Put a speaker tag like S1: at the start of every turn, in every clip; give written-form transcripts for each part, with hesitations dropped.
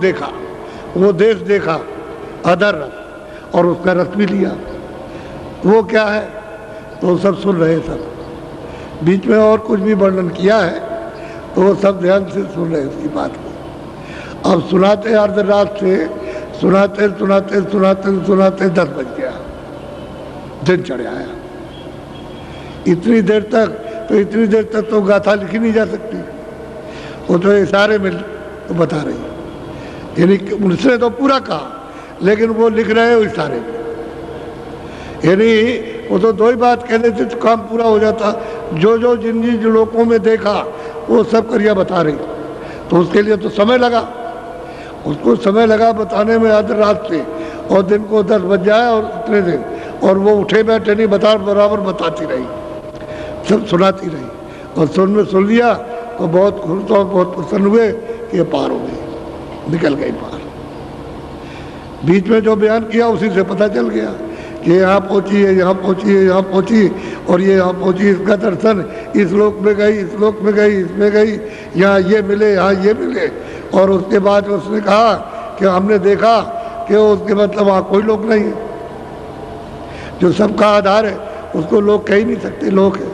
S1: देखा, वो देश देखा, अदर रस, और उसका रस भी लिया। वो क्या है तो सब सुन रहे, सब बीच में और कुछ भी वर्णन किया है तो वो सब ध्यान से सुन रहे उसकी बात को। अब सुनाते अर्धरात से सुनाते सुनाते सुनाते सुनाते 10 बज गया, दिन चढ़ आया। इतनी देर तक तो गाथा लिखी नहीं जा सकती, वो तो इशारे में तो बता रही, यानी उनसे तो पूरा कहा लेकिन वो लिख रहे हो इशारे में, यानी वो तो दो ही बात कह देते तो काम पूरा हो जाता। जो जिन जिन लोगों में देखा वो सब करिया बता रही, तो उसके लिए तो समय लगा, उसको समय लगा बताने में आधी रात से, और दिन को 10 बज जाए और इतने दिन, और वो उठे बैठे नहीं, बराबर बताती रही, सब सुनाती रही, और सुन लिया तो बहुत खुश और बहुत प्रसन्न हुए कि ये पार हो गई, निकल गई पार। बीच में जो बयान किया उसी से पता चल गया कि यहाँ पहुँची है, यहाँ पहुँची है, यहाँ पहुँची, और ये यहाँ पहुँची, इसका दर्शन इस लोक में गई, इस लोक में गई, इसमें गई, यहाँ ये मिले, यहाँ ये मिले। और उसके बाद उसने कहा कि हमने देखा कि उसके मतलब वहाँ कोई लोक नहीं है, जो सबका आधार है उसको लोग कह ही नहीं सकते, लोक है,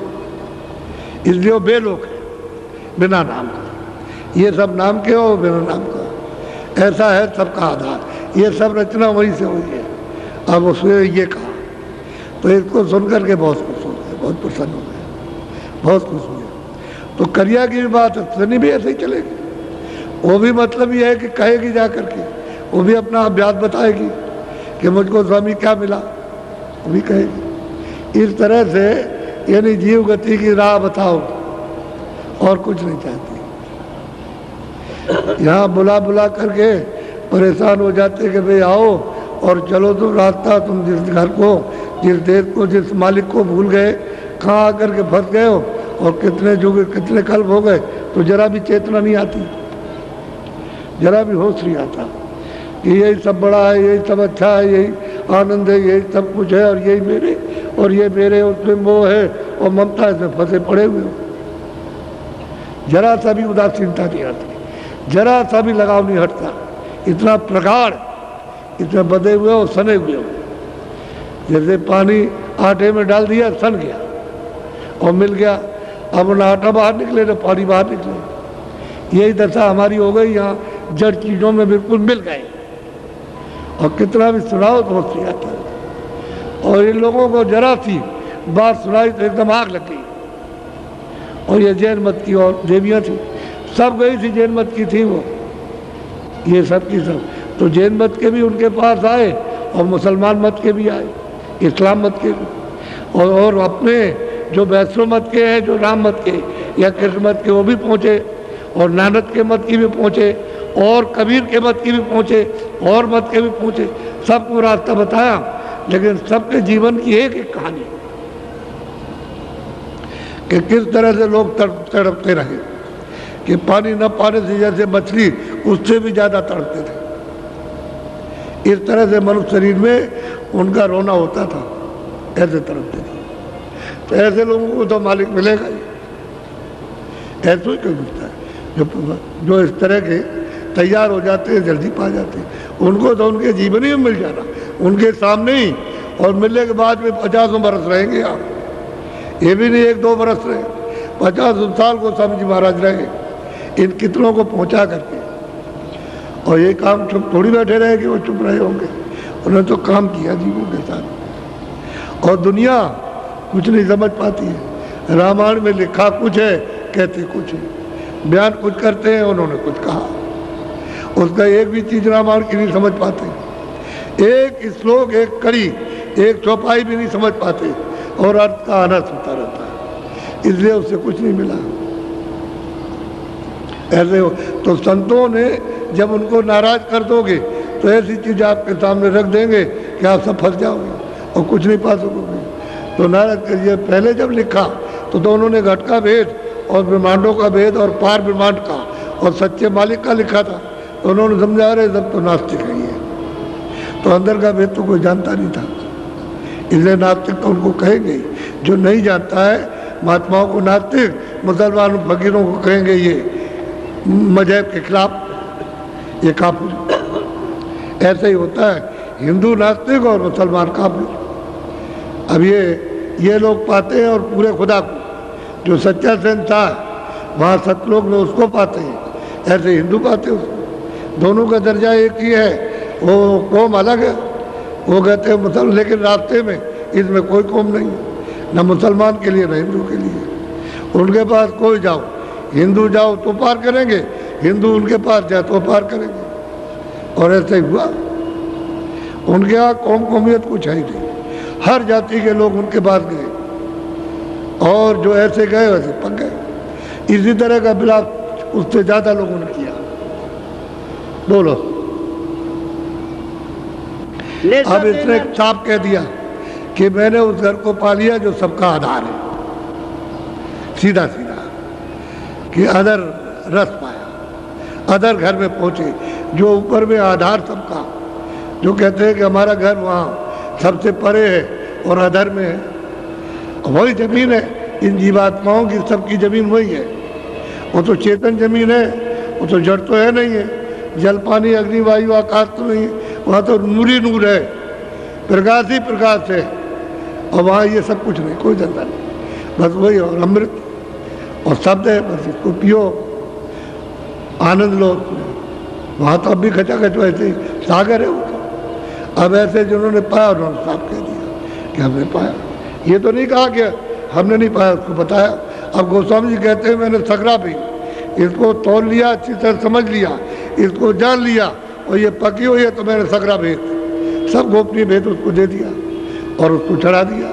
S1: इसलिए वो बेलोक है, बिना नाम का। ये सब नाम के हो, बिना नाम का, ऐसा है सबका आधार। ये सब रचना वहीं से हुई है। अब उसने ये कहा तो इसको सुनकर के बहुत खुश हो गए, बहुत प्रसन्न हो गए, बहुत खुश हुए। तो करिया की भी बात सुनी भी ऐसे ही चलेगी, वो भी मतलब ये है कि कहेगी जा करके, वो भी अपना अभ्यास बताएगी कि मुझको स्वामी क्या मिला, वो भी कहेगी। इस तरह से यानी जीव गति की राह बताओ, और कुछ नहीं चाहती। यहाँ बुला करके परेशान हो जाते कि भाई आओ और चलो, तो रास्ता तुम जिस घर को, जिस देश को, जिस मालिक को भूल गए, कहाँ आकर के फंस गए हो, और कितने जुग कितने कल्प हो गए, तो जरा भी चेतना नहीं आती, जरा भी होश नहीं आता कि यही सब बड़ा है, यही सब अच्छा है, यही आनंद है, यही सब कुछ है, और यही मेरे, और ये मेरे, उसमें मोह है और ममता, इसमें फंसे पड़े हुए हो। जरा सा भी उदासीनता नहीं आती, जरा सा भी लगाव नहीं हटता, इतना प्रगाढ़, इसमें बधे हुए हो, सने हुए हो। जैसे पानी आटे में डाल दिया, सन गया और मिल गया, अब ना आटा बाहर निकले ना पानी बाहर निकले। यही दशा हमारी हो गई, यहाँ जड़ चीज़ों में बिल्कुल मिल गए, और कितना भी सुनाओ तो होश नहीं आता। और इन लोगों को जरा सी बात सुनाई तो एकदम आग लग गई। और ये जैन मत की और देवियाँ थी, सब गई थी, जैन मत की थी वो, ये सब की सब। तो जैन मत के भी उनके पास आए, और मुसलमान मत के भी आए, इस्लाम मत के भी, और अपने जो वैष्णव मत के हैं, जो राम मत के या कृष्ण मत के, वो भी पहुँचे, और नानक के मत की भी पहुँचे, और कबीर के मत की भी पहुँचे, और मत के भी पहुँचे। सबको रास्ता बताया, लेकिन सबके जीवन की एक एक कहानी कि किस तरह से लोग तड़पते रहे, कि पानी न पाने से जैसे मछली उससे भी ज़्यादा तड़पते थे। इस तरह से मनुष्य शरीर में उनका रोना होता था, ऐसे तड़पते थे। तो ऐसे लोगों को तो मालिक मिलेगा ही, ऐसा ही क्यों मिलता है। जो इस तरह के तैयार हो जाते हैं, जल्दी पा जाते हैं, उनको तो उनके जीवन ही में मिल जाना, उनके सामने ही, और मिलने के बाद में 50 बरस रहेंगे आप, ये भी नहीं 1-2 बरस रहे, 50 साल को स्वामी जी महाराज रहे इन कितनों को पहुंचा करके। और ये काम चुप थोड़ी बैठे रहे कि वो चुप रहे होंगे, उन्होंने तो काम किया जीवों के साथ। और दुनिया कुछ नहीं समझ पाती है, रामायण में लिखा कुछ है, कहते कुछ है, बयान कुछ करते हैं, उन्होंने कुछ कहा, उसका एक भी चीज रामायण की नहीं समझ पाते, एक श्लोक, एक कड़ी, एक चौपाई भी नहीं समझ पाते, और अर्थ का अनर्थ होता रहता है, इसलिए उससे कुछ नहीं मिला। ऐसे हो तो संतों ने जब उनको नाराज कर दोगे तो ऐसी चीज़ आपके सामने रख देंगे कि आप सब फंस जाओगे और कुछ नहीं पा सकोगे। तो नाराज करिए, पहले जब लिखा तो दोनों ने घट का भेद और ब्रह्मांडों का भेद और पार ब्रह्मांड का और सच्चे मालिक का लिखा था, तो उन्होंने समझा रहे सब तो नास्तिक है ये, तो अंदर का भेद तो कोई जानता नहीं था, इसलिए नास्तिक तो उनको कहेंगे। जो नहीं जानता है महात्माओं को नास्तिक, मुसलमान फकीरों को कहेंगे ये मजहब के खिलाफ, ये काफिर। ऐसे ही होता है, हिंदू नास्तिक और मुसलमान काफिर। अब ये लोग पाते हैं और पूरे खुदा को, जो सच्चा शहंशाह है वहाँ सतलोक में उसको पाते हैं, ऐसे हिंदू पाते हैं उसको। दोनों का दर्जा एक ही है, वो कौम अलग है। वो कहते हैं मुसलमान, लेकिन रास्ते में इसमें कोई कौम नहीं है, न मुसलमान के लिए न हिंदू के लिए। उनके पास कोई जाओ, हिंदू जाओ तो पार करेंगे, हिंदू उनके पास जाए तो पार करेंगे। और ऐसे ही हुआ। उनके यहाँ कौम कौमियत कुछ है ही नहीं, हर जाति के लोग उनके पास गए, और जो ऐसे गए वैसे पक गए। इसी तरह का बिलाप उससे ज़्यादा लोगों ने किया। बोलो। अब इसने साफ कह दिया कि मैंने उस घर को पा लिया जो सबका आधार है, सीधा सीधा, कि अदर रस पाया, अदर घर में पहुंचे जो ऊपर में आधार सबका, जो कहते हैं कि हमारा घर वहाँ सबसे परे है और अदर में है, वही जमीन है। इन जीवात्माओं की सबकी जमीन वही है। वो तो चेतन जमीन है, वो तो जड़ तो है नहीं है, जल पानी अग्नि वायु आकाश तो नहीं है, वहाँ तो नूर ही नूर है, प्रकाश ही प्रकाश है। और वहाँ ये सब कुछ नहीं, कोई धंधा नहीं, बस वही और अमृत और शब्द है, बस इसको पियो, आनंद लो। वहाँ तो अब भी खचाखच वैसे ही सागर है वो तो। अब ऐसे जिन्होंने पाया उन्होंने साफ कह दिया कि हमने पाया। ये तो नहीं कहा कि हमने नहीं पाया, उसको बताया। अब गोस्वामी जी कहते हैं मैंने सगरा भी इसको तोड़ लिया, अच्छी तरह समझ लिया, इसको जान लिया, और ये पकी हुई है तो मैंने सगरा भेद, सब गोपनीय भेद उसको दे दिया और उसको चढ़ा दिया।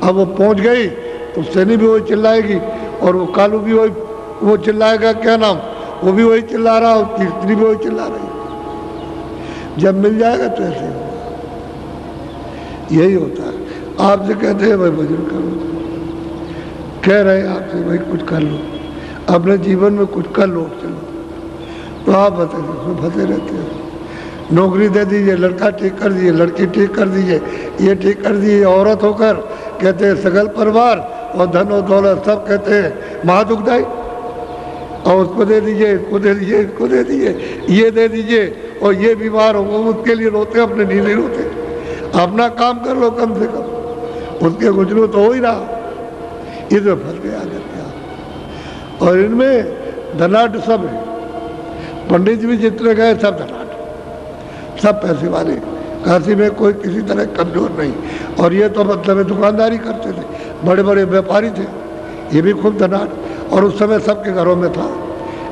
S1: अब वो पहुंच गई तो सैनी भी वही चिल्लाएगी, और वो कालू भी वही वो चिल्लाएगा, क्या नाम, वो भी वही चिल्ला रहा, और तीसरी भी वही चिल्ला रही। जब मिल जाएगा तो ऐसे होगा। यही होता है। आपसे कहते हैं भाई भजन करो, कह रहे हैं आपसे भाई कुछ कर लो, अपने जीवन में कुछ कर लो, चलो, तो आप बताइए फंसे रहते हैं। नौकरी दे दीजिए, लड़का ठीक कर दीजिए, लड़की ठीक कर दीजिए, ये ठीक कर दीजिए, औरत होकर कहते हैं सगल परिवार और धन और दौलत सब कहते हैं महादुखदाई, और उसको दे दीजिए, इसको दे दीजिए, इसको दे दीजिए, ये दे दीजिए, और ये बीमार हो वो उसके लिए रोते, अपने लिए नहीं रोते। अपना काम कर लो कम से कम, उसके गुजरू तो हो ही रहा। इसमें फंस गया क्या। और इनमें धनाढ़ सब है, पंडित भी जितने गए सब धनाढ़, सब पैसे वाले, काशी में कोई किसी तरह कमजोर नहीं। और ये तो मतलब दुकानदारी करते थे, बड़े बड़े व्यापारी थे, ये भी खूब धनाढ़, और उस समय सबके घरों में था।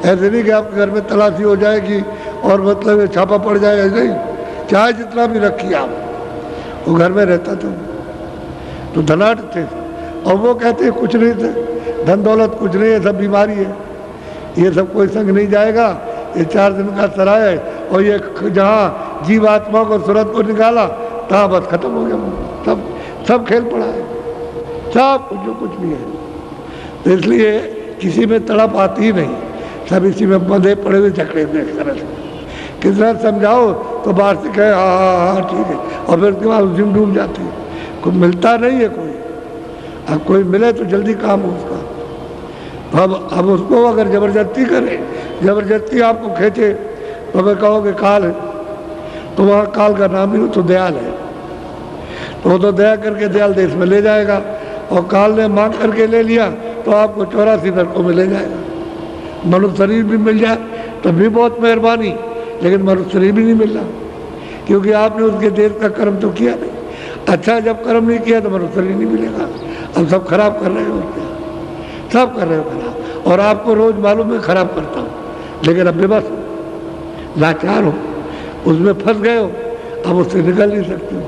S1: ऐसे नहीं कि आपके घर में तलाशी हो जाएगी और मतलब छापा पड़ जाएगा, नहीं, चाहे जितना भी रखिए आप, वो घर में रहता था, तो धनाढ़ थे। और वो कहते हैं कुछ नहीं थे, धन दौलत कुछ नहीं है, सब बीमारी है, ये सब कोई संग नहीं जाएगा, ये 4 दिन का सराय है, और ये जहाँ जीवात्मा को सूरत को निकाला तहाँ बस खत्म हो गया, सब खेल पड़ा है, सब कुछ जो कुछ भी है। तो इसलिए किसी में तड़प आती ही नहीं, सब इसी में बंधे पड़े हुए झकड़े में। एक तरह से कितना समझाओ तो बाहर से कहे हाँ ठीक है, और फिर उसके बाद उसी में डूब जाते हैं, कोई मिलता नहीं है कोई। अब कोई मिले तो जल्दी काम हो उसका, तो अब उसको अगर ज़बरदस्ती करे, ज़बरदस्ती आपको खींचे, तो अगर कहोगे काल है, तो वहाँ काल का नाम ही तो दयाल है, तो वो तो दया करके दयाल देश में ले जाएगा। और काल ने मांग करके ले लिया तो आपको 84 नरकों में ले जाएगा। मनुष्य शरीर भी मिल जाए तो भी बहुत मेहरबानी, लेकिन मनुष्य शरीर भी नहीं मिल रहा, क्योंकि आपने उसके देश का कर्म तो किया नहीं। अच्छा जब कर्म नहीं किया तो मनुष्य शरीर नहीं मिलेगा। अब सब खराब कर रहे हो, क्या सब कर रहे हो खराब, और आपको रोज मालूम है खराब करता हूँ, लेकिन अब बेबस हो, लाचार हो, उसमें फंस गए हो, अब उससे निकल नहीं सकते हो।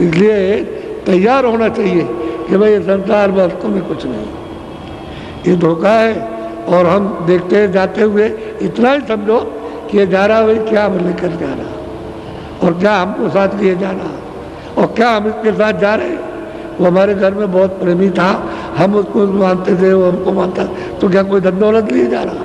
S1: इसलिए तैयार होना चाहिए कि भाई ये संसार वास्तव में कुछ नहीं, ये धोखा है। और हम देखते हैं जाते हुए इतना ही समझो कि ये जा रहा भाई क्या लेकर जा रहा, और क्या हमको साथ लिए जा रहा, और क्या हम इसके साथ जा रहे हैं। वो हमारे घर में बहुत प्रेमी था, हम उसको मानते थे, वो हमको मानता, तो क्या कोई धन दौलत लिए जा रहा,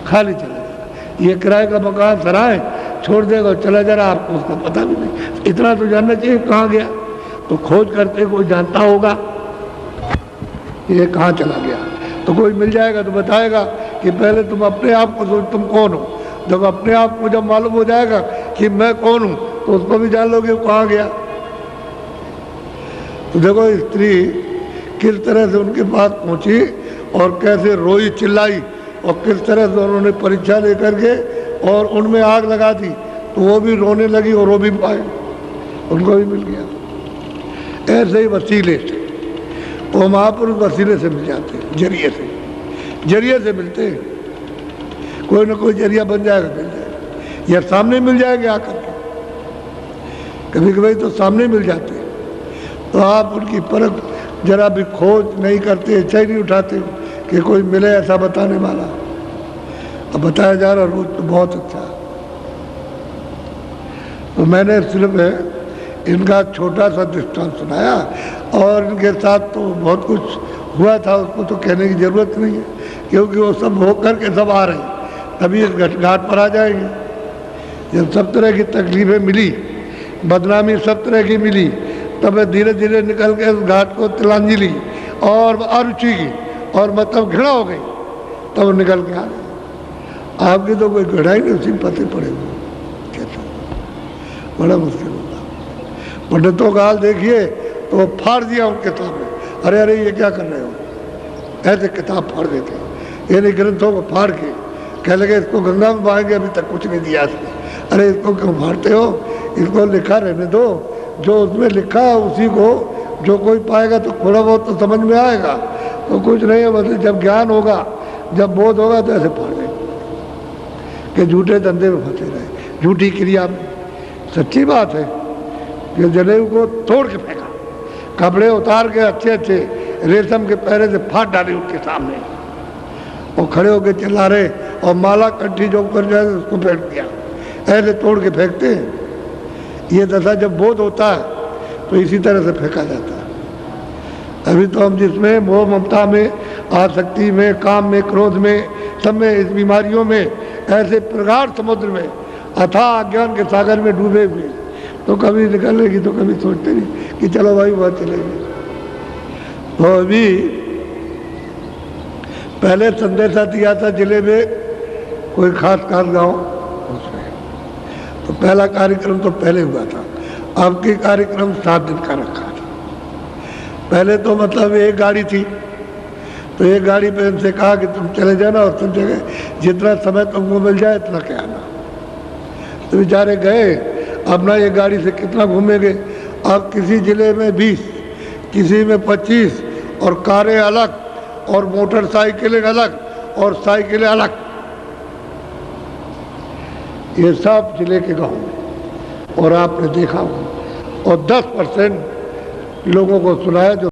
S1: खाली चला जा रहा। ये किराए का मकान सराय छोड़ देगा और चला जा रहा, आपको उसका पता भी नहीं। इतना तो जानना चाहिए कहाँ गया, तो खोज करते कोई जानता होगा ये कहाँ चला गया, तो कोई मिल जाएगा तो बताएगा कि पहले तुम अपने आप को सोच तुम कौन हो, जब अपने आप को जब मालूम हो जाएगा कि मैं कौन हूं, तो उसको भी जान लोगे कहाँ गया। तो देखो स्त्री किस तरह से उनके पास पहुंची और कैसे रोई चिल्लाई, और किस तरह से उन्होंने परीक्षा लेकर के और उनमें आग लगा दी, तो वो भी रोने लगी और वो भी पाए, उनको भी मिल गया। ऐसे ही वसीले से वो महापुरुष वसीले से मिल जाते हैं, जरिए से मिलते हैं। कोई ना कोई जरिया बन जाएगा, मिल जाएगा, या सामने मिल जाएंगे आकर के, कभी कभी तो सामने मिल जाते हैं। तो आप उनकी परख जरा भी खोज नहीं करते, इच्छा ही नहीं उठाते कि कोई मिले ऐसा बताने वाला। अब बताया जा रहा रोज तो बहुत अच्छा। तो मैंने सिर्फ इनका छोटा सा दृष्टांत सुनाया, और इनके साथ तो बहुत कुछ हुआ था, उसको तो कहने की ज़रूरत नहीं है, क्योंकि वो सब होकर के सब आ रहे हैं, तभी इस घाट पर आ जाएंगे। जब सब तरह की तकलीफें मिली, बदनामी सब तरह की मिली, तब धीरे धीरे निकल के उस घाट को तिलांजलि और अरुचि की और मतलब घृणा हो गई, तब निकल के आ गए। आपकी तो कोई घृणा ही नहीं, उसी पते पड़े हुए, कैसे बड़ा मुश्किल होता। पंडितों का हाल देखिए, तो वो फाड़ दिया उनके सामने, अरे अरे ये क्या कर रहे हो, ऐसे किताब फाड़ देते, यानी ग्रंथों को फाड़ के कह लगे इसको गंगा में बहाएंगे, अभी तक कुछ नहीं दिया इसने। अरे इसको क्यों फाड़ते हो, इसको लिखा रहने दो, जो उसमें लिखा है उसी को जो कोई पाएगा तो थोड़ा बहुत तो समझ में आएगा, तो कुछ नहीं है। मतलब जब ज्ञान होगा, जब बोध होगा, तो ऐसे फाड़ देंगे कि झूठे धंधे में फंसे रहे, झूठी क्रिया में। सच्ची बात है कि जनेऊ को तोड़ के फेंका, कपड़े उतार के अच्छे अच्छे रेशम के पैरे से फाड़ डाले उनके सामने, और खड़े होकर चिल्ला रहे, और माला कंठी जो कर जाए उसको फेंक दिया, ऐसे तोड़ के फेंकते हैं। ये दशा जब बोध होता है तो इसी तरह से फेंका जाता है। अभी तो हम जिसमें मोह ममता में, आसक्ति में, काम में, क्रोध में, सब में, इस बीमारियों में, ऐसे प्रगाढ़ समुद्र में, अथाह अज्ञान के सागर में डूबे हुए, तो कभी निकलेगी तो कभी सोचते नहीं कि चलो भाई वहाँ चलेंगे। तो अभी पहले संदेशा दिया था जिले में कोई खास गांव, उसमें तो पहला कार्यक्रम तो पहले हुआ था, अब की कार्यक्रम 7 दिन का रखा था। पहले तो मतलब एक गाड़ी थी, तो एक गाड़ी पे इनसे कहा कि तुम चले जाना और तुम जगह जितना समय तुमको मिल जाए इतना के आना। तो बेचारे गए, अब ना ये गाड़ी से कितना घूमेंगे, अब किसी जिले में 20, किसी में 25, और कारें अलग और मोटरसाइकिलें अलग और साइकिलें अलग, ये सब जिले के गांव में। और आपने देखा, और 10% लोगों को सुनाया जो